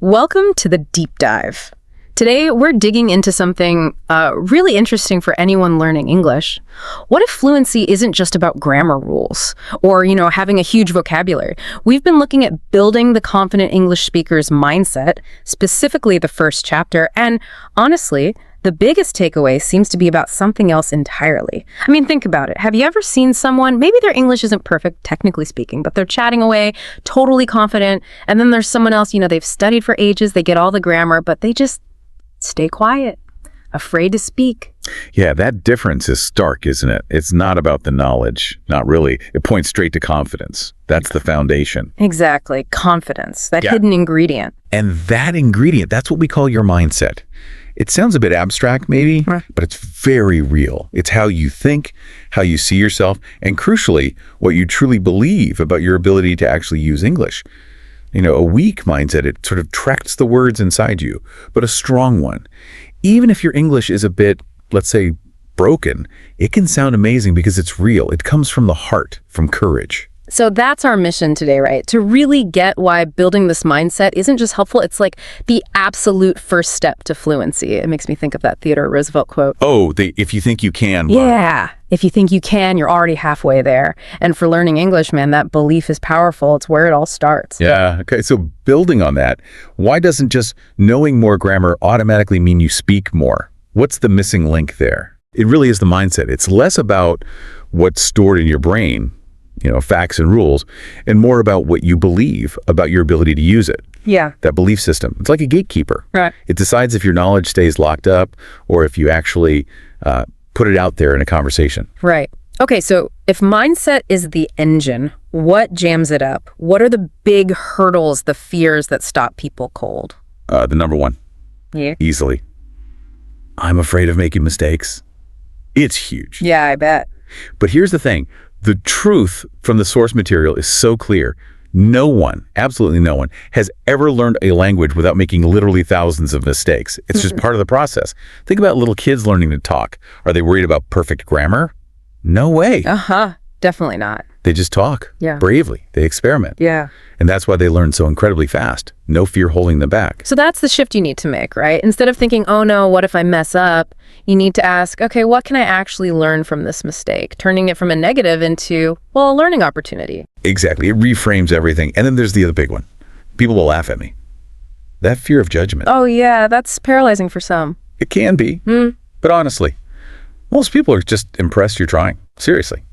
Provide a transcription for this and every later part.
Welcome to the Deep Dive. Today, we're digging into something really interesting for anyone learning English. What if fluency isn't just about grammar rules or, having a huge vocabulary? We've been looking at building the confident English speaker's mindset, specifically the first chapter, and honestly, the biggest takeaway seems to be about something else entirely. I mean, think about it. Have you ever seen someone, maybe their English isn't perfect, technically speaking, but they're chatting away, totally confident, and then there's someone else, they've studied for ages, they get all the grammar, but they just stay quiet, afraid to speak. Yeah, that difference is stark, isn't it? It's not about the knowledge, not really. It points straight to confidence. That's the foundation. Exactly, confidence, that hidden ingredient. And that ingredient, that's what we call your mindset. It sounds a bit abstract maybe, but it's very real. It's how you think, how you see yourself, and crucially, what you truly believe about your ability to actually use English. A weak mindset, it sort of tracks the words inside you, but a strong one, even if your English is a bit, let's say, broken, it can sound amazing because it's real. It comes from the heart, from courage. So that's our mission today, right? To really get why building this mindset isn't just helpful, it's like the absolute first step to fluency. It makes me think of that Theodore Roosevelt quote. Oh, if you think you can. Yeah, if you think you can, you're already halfway there. And for learning English, man, that belief is powerful. It's where it all starts. Yeah, okay. So building on that, why doesn't just knowing more grammar automatically mean you speak more? What's the missing link there? It really is the mindset. It's less about what's stored in your brain, facts and rules, and more about what you believe about your ability to use it. Yeah. That belief system. It's like a gatekeeper. Right. It decides if your knowledge stays locked up or if you actually put it out there in a conversation. Right. Okay, so if mindset is the engine, what jams it up? What are the big hurdles, the fears that stop people cold? The number one. Yeah. Easily. I'm afraid of making mistakes. It's huge. Yeah, I bet. But here's the thing. The truth from the source material is so clear. No one, absolutely no one, has ever learned a language without making literally thousands of mistakes. It's just part of the process. Think about little kids learning to talk. Are they worried about perfect grammar? No way. Definitely not. They just talk bravely. They experiment. Yeah. And that's why they learn so incredibly fast. No fear holding them back. So that's the shift you need to make, right? Instead of thinking, oh no, what if I mess up? You need to ask, okay, what can I actually learn from this mistake? Turning it from a negative into, a learning opportunity. Exactly. It reframes everything. And then there's the other big one. People will laugh at me. That fear of judgment. Oh yeah, that's paralyzing for some. It can be. But honestly, most people are just impressed you're trying. Seriously.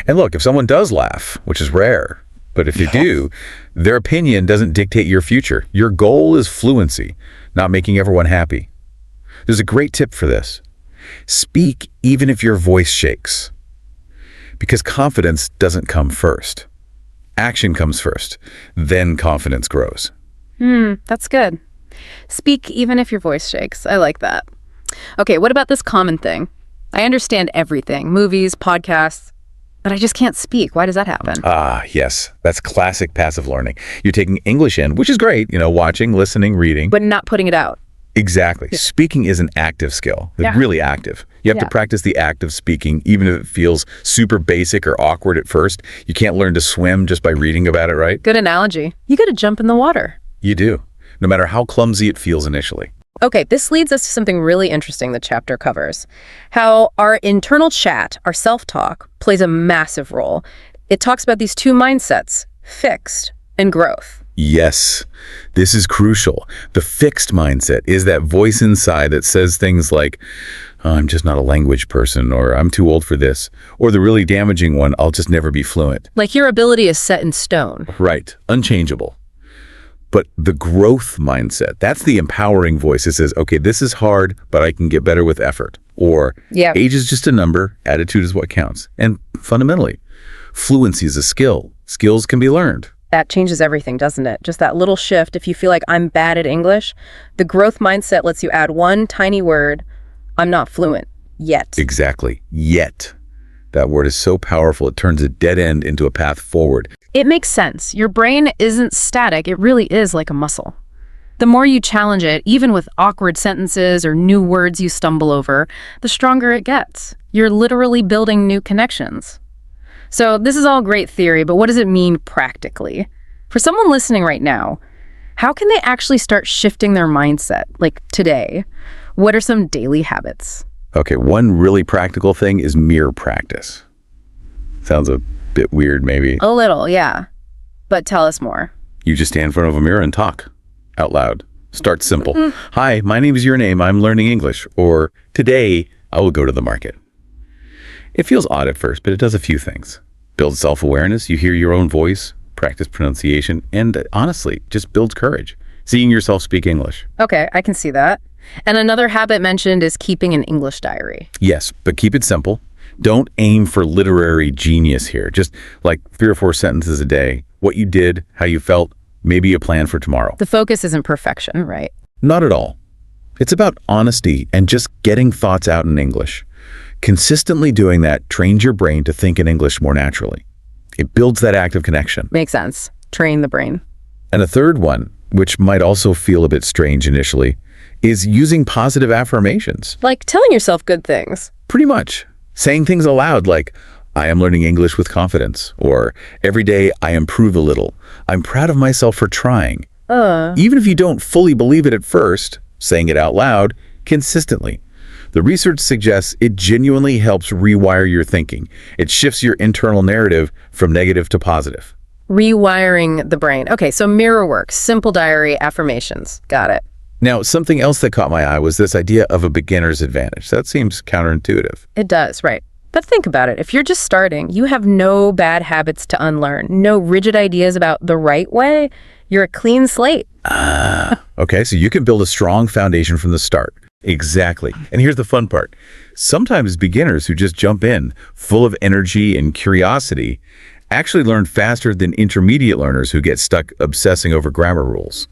And look, if someone does laugh, which is rare, but if they do, their opinion doesn't dictate your future. Your goal is fluency, not making everyone happy. There's a great tip for this. Speak even if your voice shakes. Because confidence doesn't come first. Action comes first. Then confidence grows. That's good. Speak even if your voice shakes. I like that. Okay, what about this common thing? I understand everything, movies, podcasts, but I just can't speak. Why does that happen? Yes. That's classic passive learning. You're taking English in, which is great, watching, listening, reading. But not putting it out. Exactly. Yeah. Speaking is an active skill. It's really active. You have to practice the act of speaking, even if it feels super basic or awkward at first. You can't learn to swim just by reading about it, right? Good analogy. You got to jump in the water. You do, no matter how clumsy it feels initially. Okay, this leads us to something really interesting the chapter covers. How our internal chat, our self-talk, plays a massive role. It talks about these two mindsets, fixed and growth. Yes, this is crucial. The fixed mindset is that voice inside that says things like, oh, I'm just not a language person, or I'm too old for this, or the really damaging one, I'll just never be fluent. Like your ability is set in stone. Right, unchangeable. But the growth mindset, that's the empowering voice. It says, okay, this is hard, but I can get better with effort. Or age is just a number, attitude is what counts. And fundamentally, fluency is a skill. Skills can be learned. That changes everything, doesn't it? Just that little shift. If you feel like I'm bad at English, the growth mindset lets you add one tiny word, I'm not fluent yet. Exactly, yet. That word is so powerful, it turns a dead end into a path forward. It makes sense. Your brain isn't static. It really is like a muscle. The more you challenge it, even with awkward sentences or new words you stumble over, the stronger it gets. You're literally building new connections. So this is all great theory, but what does it mean practically? For someone listening right now, How can they actually start shifting their mindset, like today? What are some daily habits? Okay, one really practical thing is mirror practice. Sounds a bit weird, maybe. A little, yeah. But tell us more. You just stand in front of a mirror and talk out loud. Start simple. Hi, my name is your name. I'm learning English. Or today, I will go to the market. It feels odd at first, but it does a few things. Builds self-awareness. You hear your own voice, practice pronunciation, and honestly, just builds courage. Seeing yourself speak English. Okay, I can see that. And another habit mentioned is keeping an English diary. Yes, but keep it simple. Don't aim for literary genius here. Just like 3 or 4 sentences a day. What you did, how you felt, maybe a plan for tomorrow. The focus isn't perfection, right? Not at all. It's about honesty and just getting thoughts out in English. Consistently doing that trains your brain to think in English more naturally. It builds that active connection. Makes sense. Train the brain. And a third one, which might also feel a bit strange initially, is using positive affirmations. Like telling yourself good things. Pretty much. Saying things aloud like, I am learning English with confidence, or every day I improve a little. I'm proud of myself for trying. Even if you don't fully believe it at first, saying it out loud consistently. The research suggests it genuinely helps rewire your thinking. It shifts your internal narrative from negative to positive. Rewiring the brain. Okay, so mirror work, simple diary, affirmations. Got it. Now, something else that caught my eye was this idea of a beginner's advantage. That seems counterintuitive. It does, right. But think about it. If you're just starting, you have no bad habits to unlearn, no rigid ideas about the right way. You're a clean slate. Okay, so you can build a strong foundation from the start. Exactly. And here's the fun part. Sometimes beginners who just jump in, full of energy and curiosity, actually learn faster than intermediate learners who get stuck obsessing over grammar rules.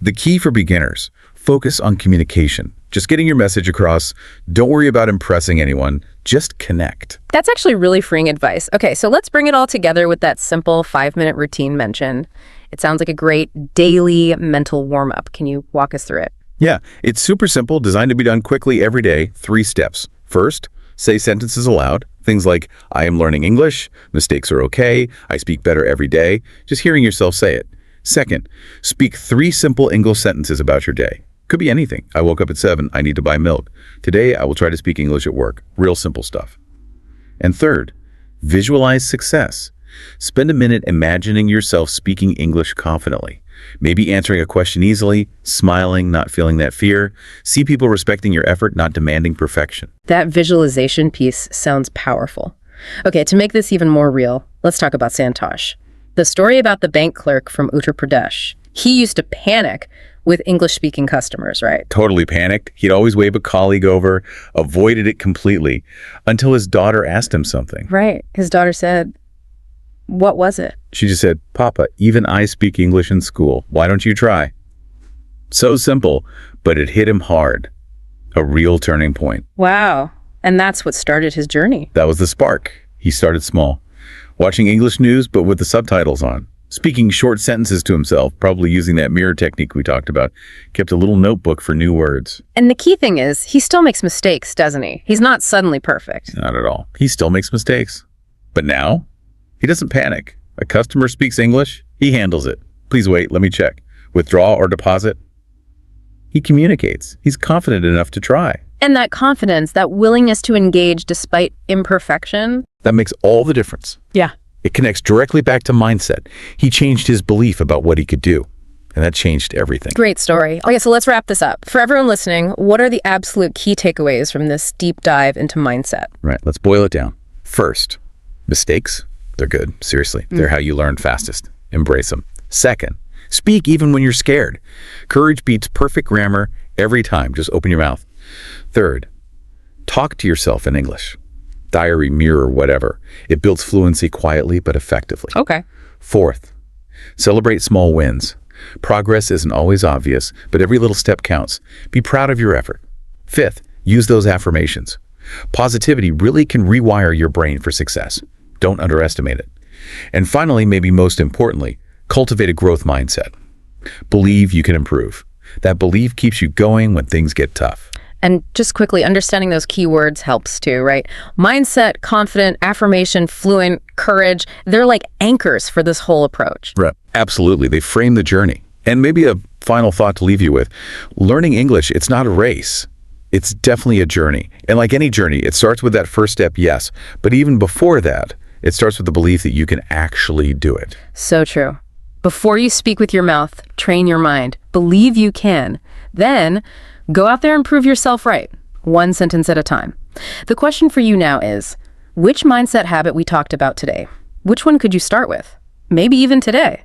The key for beginners, focus on communication. Just getting your message across. Don't worry about impressing anyone. Just connect. That's actually really freeing advice. Okay, so let's bring it all together with that simple 5-minute routine mentioned. It sounds like a great daily mental warm-up. Can you walk us through it? Yeah, it's super simple, designed to be done quickly every day. 3 steps. First, say sentences aloud. Things like, I am learning English, mistakes are okay, I speak better every day. Just hearing yourself say it. Second, speak 3 simple English sentences about your day. Could be anything. I woke up at 7, I need to buy milk. Today, I will try to speak English at work. Real simple stuff. And third, visualize success. Spend a minute imagining yourself speaking English confidently. Maybe answering a question easily, smiling, not feeling that fear. See people respecting your effort, not demanding perfection. That visualization piece sounds powerful. Okay, to make this even more real, let's talk about Santosh. The story about the bank clerk from Uttar Pradesh. He used to panic with English-speaking customers, right? Totally panicked. He'd always wave a colleague over, avoided it completely, until his daughter asked him something. Right. His daughter said, what was it? She just said, Papa, even I speak English in school. Why don't you try? So simple, but it hit him hard. A real turning point. Wow. And that's what started his journey. That was the spark. He started small. Watching English news, but with the subtitles on. Speaking short sentences to himself, probably using that mirror technique we talked about. Kept a little notebook for new words. And the key thing is, he still makes mistakes, doesn't he? He's not suddenly perfect. Not at all. He still makes mistakes. But now, he doesn't panic. A customer speaks English, he handles it. Please wait, let me check. Withdraw or deposit? He communicates. He's confident enough to try. And that confidence, that willingness to engage despite imperfection. That makes all the difference. Yeah. It connects directly back to mindset. He changed his belief about what he could do. And that changed everything. Great story. Okay, so let's wrap this up. For everyone listening, what are the absolute key takeaways from this deep dive into mindset? Right, let's boil it down. First, mistakes. They're good. Seriously. They're how you learn fastest. Embrace them. Second, speak even when you're scared. Courage beats perfect grammar every time. Just open your mouth. Third, talk to yourself in English. Diary, mirror, whatever. It builds fluency quietly but effectively. Okay. Fourth, celebrate small wins. Progress isn't always obvious, but every little step counts. Be proud of your effort. Fifth, use those affirmations. Positivity really can rewire your brain for success. Don't underestimate it. And finally, maybe most importantly, cultivate a growth mindset. Believe you can improve. That belief keeps you going when things get tough. And just quickly, understanding those keywords helps too, right? Mindset, confident, affirmation, fluent, courage, they're like anchors for this whole approach. Right. Absolutely. They frame the journey. And maybe a final thought to leave you with. Learning English, it's not a race. It's definitely a journey. And like any journey, it starts with that first step, yes. But even before that, it starts with the belief that you can actually do it. So true. Before you speak with your mouth, train your mind. Believe you can. Then go out there and prove yourself right, one sentence at a time. The question for you now is, which mindset habit we talked about today? Which one could you start with? Maybe even today.